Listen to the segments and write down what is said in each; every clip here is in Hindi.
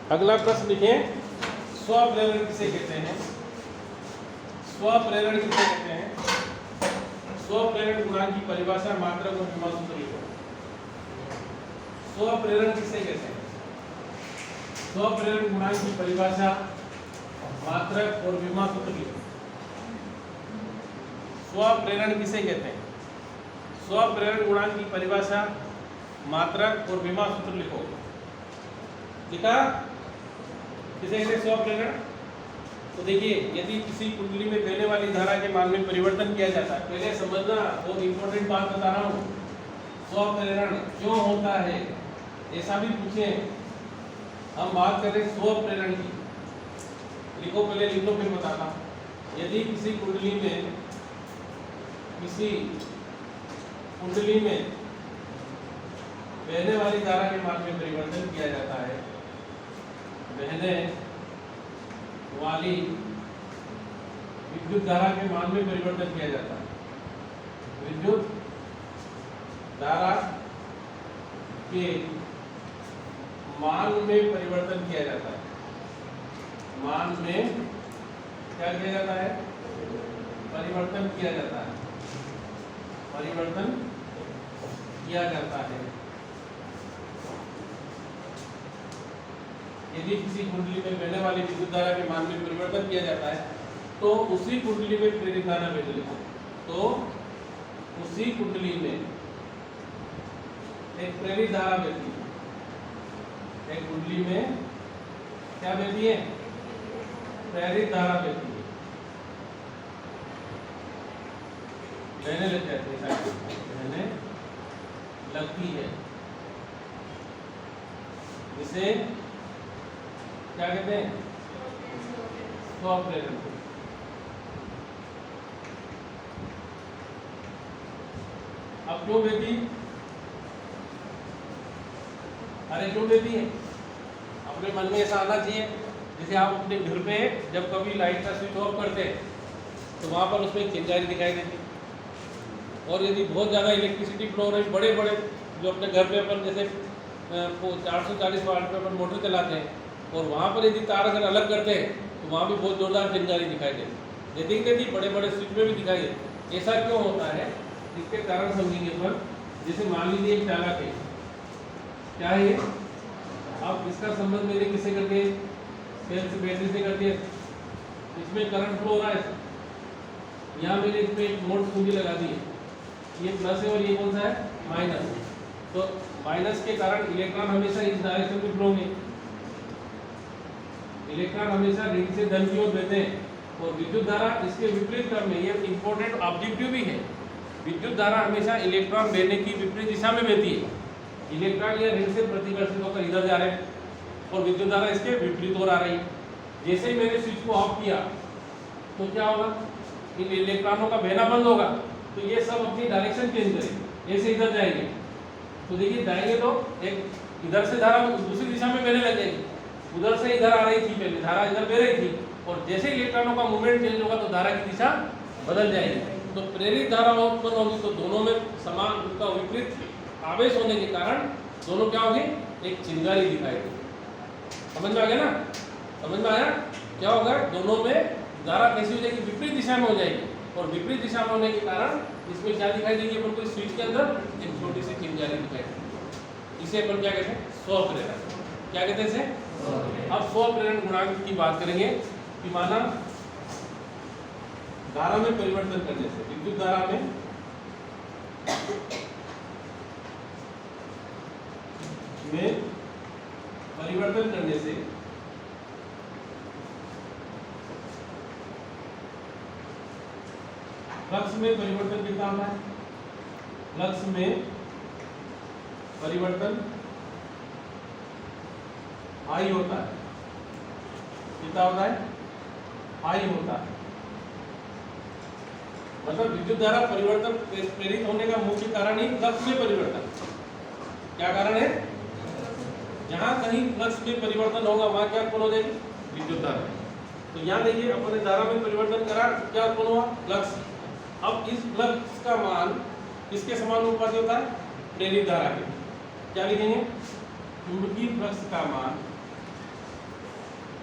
अगला प्रश्न लिखें, स्वप्रेरण किसे कहते हैं? स्वप्रेरण किसे कहते हैं? स्वप्रेरण गुणांक की परिभाषा, मात्रक और विमा सूत्र लिखो। स्वप्रेरण किसे कहते हैं? स्वप्रेरण गुणांक की परिभाषा, मात्रक और विमा सूत्र लिखो। स्वप्रेरण किसे कहते हैं? स्वप्रेरण गुणांक की परिभाषा, मात्रक और विमा सूत्र लिखो। लिखा? किसे कहते हैं स्वप्रेरण? तो देखिए, यदि किसी कुंडली में बहने वाली धारा के मान में परिवर्तन किया जाता है, पहले समझना, बहुत इंपॉर्टेंट बात बता रहा हूँ। स्वप्रेरण क्यों होता है, ऐसा भी पूछे। हम बात करें स्वप्रेरण की। लिखो, पहले लिख लो फिर बताता हूँ। यदि किसी कुंडली में बहने वाली धारा के मान में परिवर्तन किया जाता है, बहने वाली विद्युत धारा के मान में परिवर्तन किया जाता है, विद्युत धारा के मान में परिवर्तन किया जाता है, मान में क्या किया जाता है? परिवर्तन किया जाता है, परिवर्तन किया जाता है। यदि किसी कुंडली में बहने वाली विद्युत धारा के मान में परिवर्तन किया जाता है, तो उसी कुंडली में प्रेरित धारा बहती है। तो उसी कुंडली में एक प्रेरित धारा बहती है। एक कुंडली में क्या बहती है? प्रेरित धारा बहती है। बहने लग जाती है, बहने लगती है। इसे क्या कहते हैं? स्वप्रेरण। अब क्यों बहती? अरे क्यों बहती है? अपने मन में ऐसा आना चाहिए, जैसे आप अपने घर पे जब कभी लाइट का स्विच ऑफ करते हैं तो वहां पर उसमें चिंगारी दिखाई देती है। और यदि बहुत ज़्यादा इलेक्ट्रिसिटी फ्लो हो रही, बड़े बड़े जो अपने घर पे अपन जैसे 440 वाट पे अपन मोटर चलाते हैं, और वहाँ पर यदि तार अगर अलग करते हैं तो वहाँ भी बहुत जोरदार चिंगारी दिखाई देती है। देखेंगे कि बड़े बड़े स्विच में भी दिखाई देती है। ऐसा क्यों होता है? इसके कारण समझेंगे अपन। जैसे मान लीजिए एक चालक है, क्या है? अब इसका संबंध मैंने किससे कर दिया? सेल से, बैटरी से कर दिया। इसमें करंट फ्लो हो रहा है, यहाँ मैंने इसमें एक मोट कुंडी लगा दी है। ये प्लस है और ये कौन सा है? माइनस। तो माइनस के कारण इलेक्ट्रॉन हमेशा इस डायरेक्शन में फ्लो होंगे। इलेक्ट्रॉन हमेशा ऋण से धन की ओर बहते हैं, और विद्युत धारा इसके विपरीत क्रम में, ये इंपॉर्टेंट ऑब्जेक्टिव भी है। विद्युत धारा हमेशा इलेक्ट्रॉन बहने की विपरीत दिशा में बहती है। इलेक्ट्रॉन या ऋण से प्रतिकर्षित होकर इधर जा रहे हैं और विद्युत धारा इसके विपरीत ओर आ रही है। जैसे ही मैंने स्विच को ऑफ किया तो क्या होगा? इन इलेक्ट्रॉनों का बहना बंद होगा, तो ये सब अपनी डायरेक्शन चेंज करेंगे, ऐसे इधर जाएंगे। तो देखिए, जाएंगे तो एक इधर से धारा दूसरी दिशा में बहने लग जाएगी। उधर से इधर आ रही थी, पहले धारा इधर बह रही थी, और जैसे इलेक्ट्रॉनों का मूवमेंट चेंज होगा तो धारा की दिशा बदल जाएगी। तो प्रेरित धारा उत्पन्न होगी, तो दोनों में समान, उसका विपरीत आवेश होने के कारण दोनों क्या होगी? एक चिंगारी दिखाई देगी। समझ में आ गया ना? समझ में आया? क्या होगा? दोनों में धारा कैसी हो जाएगी? विपरीत दिशा में हो जाएगी, और विपरीत दिशा में होने के कारण इसमें क्या दिखाई देगी? अपन को स्विच के अंदर एक छोटी सी चिंगारी दिखाई देगी। इसे अपन क्या कहते हैं? स्वप्रेरण। क्या कहते हैं इसे? अब स्वप्रेरण गुणांक की बात करेंगे कि माना धारा में परिवर्तन करने से, विद्युत धारा में परिवर्तन करने से फ्लक्स में परिवर्तन कितना होता है? फ्लक्स में परिवर्तन आई होता है। कितना होता है? आई होता है। मतलब विद्युत धारा परिवर्तन प्रेरित होने का मुख्य कारण ही फ्लक्स में परिवर्तन। क्या कारण है? जहां कहीं फ्लक्स में परिवर्तन होगा वहां क्या उत्पन्न हो जाएगी? विद्युत धारा। तो यहाँ देखिए, अपने धारा में परिवर्तन करा, क्या उत्पन्न हुआ? फ्लक्स। अब इस फ्लक्स का मान किसके समानुपाती होता है? प्रेरित धारा के। क्या लिखेंगे? चुंबकीय फ्लक्स का मान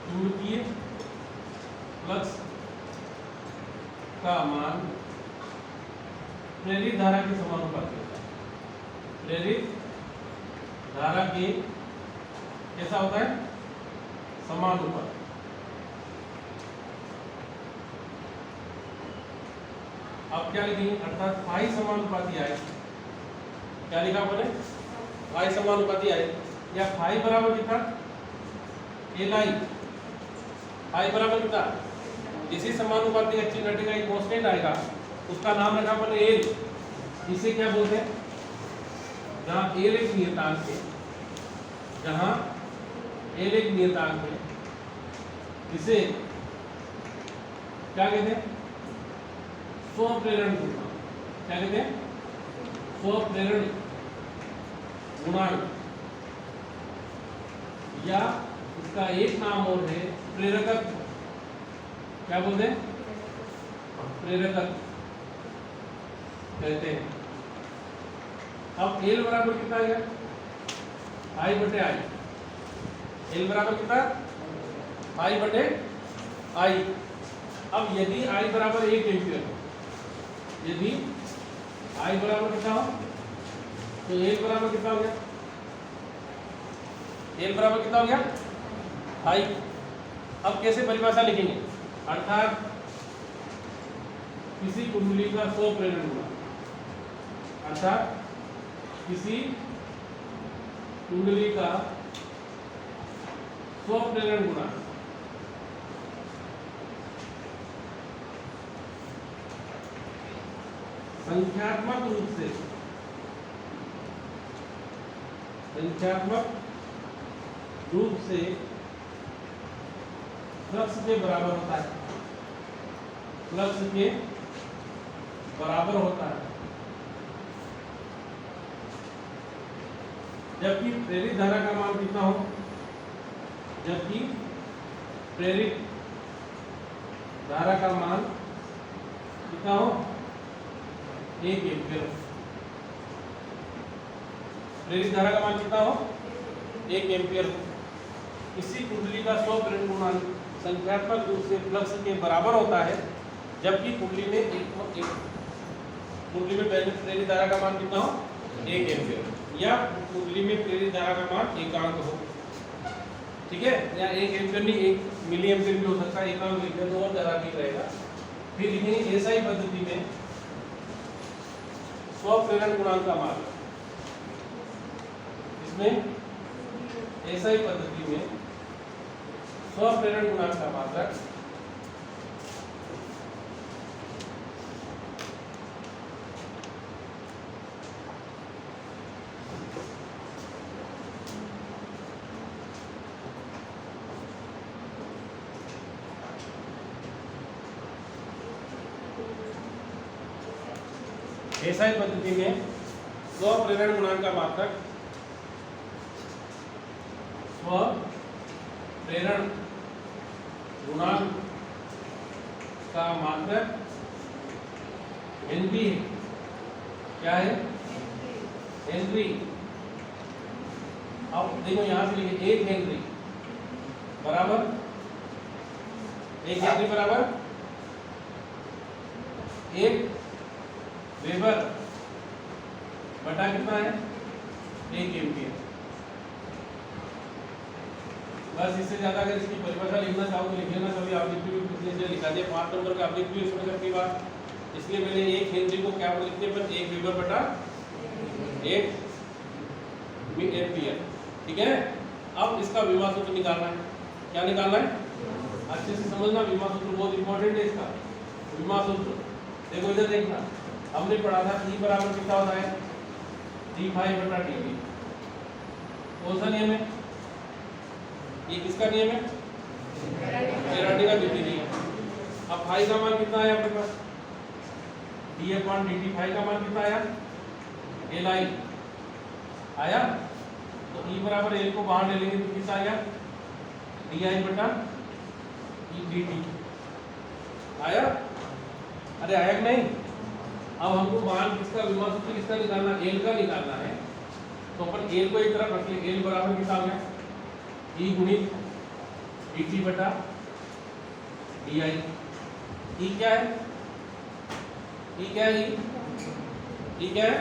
चुंबकीय फ्लक्स का मान प्रेरित धारा के समानुपाती होता है। प्रेरित धारा के कैसा होता है? समानुपाती। अब क्या लिखेंगे? अर्थात फाई समानुपाती आए। क्या लिखा आपने? फाई समानुपाती आए, या फाई बराबर कितना? L I. फाई बराबर कितना? जिसे समानुपाती का चिन्ह हटेगा एक कांस्टेंट आएगा, उसका नाम रखा अपन एल। इसे क्या बोलते हैं? जहां एल एक नियतांक है, जहां एल एक नियतांक है, इसे क्या कहते हैं? स्वप्रेरण गुणांक। क्या कहते हैं? स्वप्रेरण गुणांक, या इसका एक नाम और है प्रेरकत्व। क्या बोलते हैं? प्रेरकत्व कहते हैं। अब एल बराबर कितना आ गया? आई बटे आई। एल बराबर कितना? आई बटे आई। अब यदि आई बराबर 1 एम्पियर हो, यदि आई बराबर कितना हो, तो एल बराबर कितना हो गया? एल बराबर कितना हो गया? आई। अब कैसे परिभाषा लिखेंगे? अर्थात किसी कुंडली का स्वप्रेरण गुणांक, अर्थात किसी कुंडली का स्वप्रेरण गुणांक संख्यात्मक रूप से फ्लक्स के बराबर होता है। फ्लक्स के बराबर होता है, जबकि प्रेरित धारा का मान कितना हो? जबकि प्रेरित धारा का मान कितना हो? 1 एम्पियर। प्रेरित धारा का मान कितना हो? 1 एम्पियर। इसी कुंडली का स्वप्रेरण गुणांक संख्यात्मक रूप से फ्लक्स के बराबर होता है, जबकि कुंडली में प्रेरित धारा का मान कितना हो? 1 एम्पियर, या कुंडली में प्रेरित धारा का मान एकांक हो। ठीक है, या 1 एम्पियर नहीं, 1 मिली एम्पियर भी हो सकता है। एकांक लिखने तो और ज्यादा ठीक रहेगा। फिर लिखेंगे एसआई पद्धति में स्वप्रेरण गुणांक का मान। इसमें एसआई पद्धति में स्वप्रेरण गुणांक का मात्रक एसआई पद्धति में स्वप्रेरण गुणांक का मात्रक स्वप्रेरण गुणांक का मात्रक हेनरी है। क्या है? हेनरी। अब देखो यहां से लिखे 1 हेनरी बराबर 1 हेनरी बराबर 1 वेबर बटा कितना है? 1 एम्पियर। बस इससे ज्यादा अगर इसकी परिभाषा लिखना चाहो तो लिखिए ना। कभी ऑब्जेक्टिव लिखा दिया 5 नंबर का ऑब्जेक्टिव छोटी छोटी बात, इसलिए मैंने 1 हेनरी को क्या लिखते पर 1 वेबर बटा 1 एम्पियर। ठीक है, अब इसका विमा सूत्र निकालना है। क्या निकालना है? अच्छे से समझना, विमा सूत्र बहुत इंपॉर्टेंट है। इसका विमा सूत्र देखो, इधर देखना, हमने पढ़ा था E बराबर कितना होता है? d फाई बटा dt। कौन सा नियम है ये? किसका नियम है? फेराडे का द्वितीय नियम। अब फाई का मान कितना आया अपने पास? d upon dt। फाई का मान कितना आया? एल आई आया। तो E बराबर एल को बाहर ले लेंगे तो कितना आया? डी आई बटा dt आया। अरे आया कि नहीं? अब हमको मान किसका, विमा सूत्र किसका निकालना? एल का निकालना है। तो अपन एल को एक तरफ रख ले। एल बराबर कितना हो गया? ई गुणित dt बटा di। ई क्या है? ई क्या है? ई क्या है?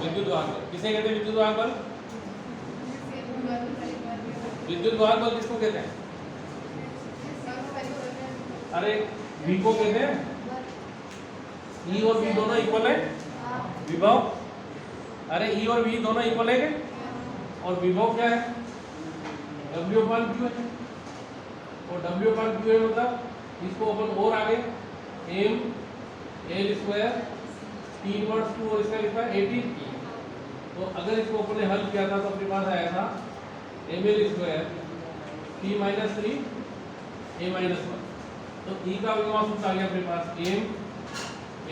विद्युत वाहक बल। किसे कहते हैं विद्युत वाहक बल? विद्युत वाहक बल किसको कहते हैं? अरे V को कहते हैं। E और V दोनों इक्वल है विभव। अरे E और V दोनों इक्वल है क्या? और विभव क्या है? W अपान Q है। और W अपान Q है मतलब इसको अपन और आगे m l square t inverse 2 और इसका लिखा है 18। तो अगर इसको अपन ने हल किया था तो अपने पास आया था ml square t minus 3 a minus 1। तो E का विभव सूत्र आ गया अपने पास m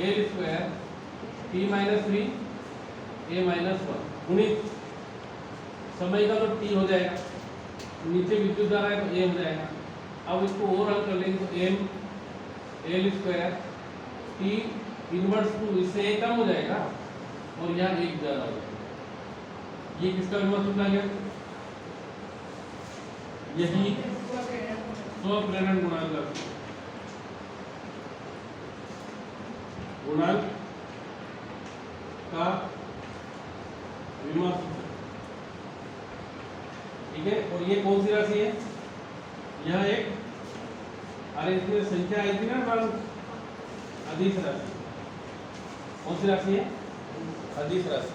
l square t minus 3 a minus 1 गुणित समय का तो t हो जाएगा, नीचे विद्युत धारा है तो a हो जाएगा। अब इसको और हल कर लेंगे तो m l square t inverse 2 इससे a कम हो जाएगा और यहाँ 1 ज्यादा हो जाएगा। ये किसका विभव सूत्र आ गया? यही स्वप्रेरण गुणांक का विभव सूत्र। ठीक है, और ये कौन सी राशि है? यह एक, अरे इसमें संख्या आई थी ना बाल, अदिश राशि। कौन सी राशि है? अदिश राशि।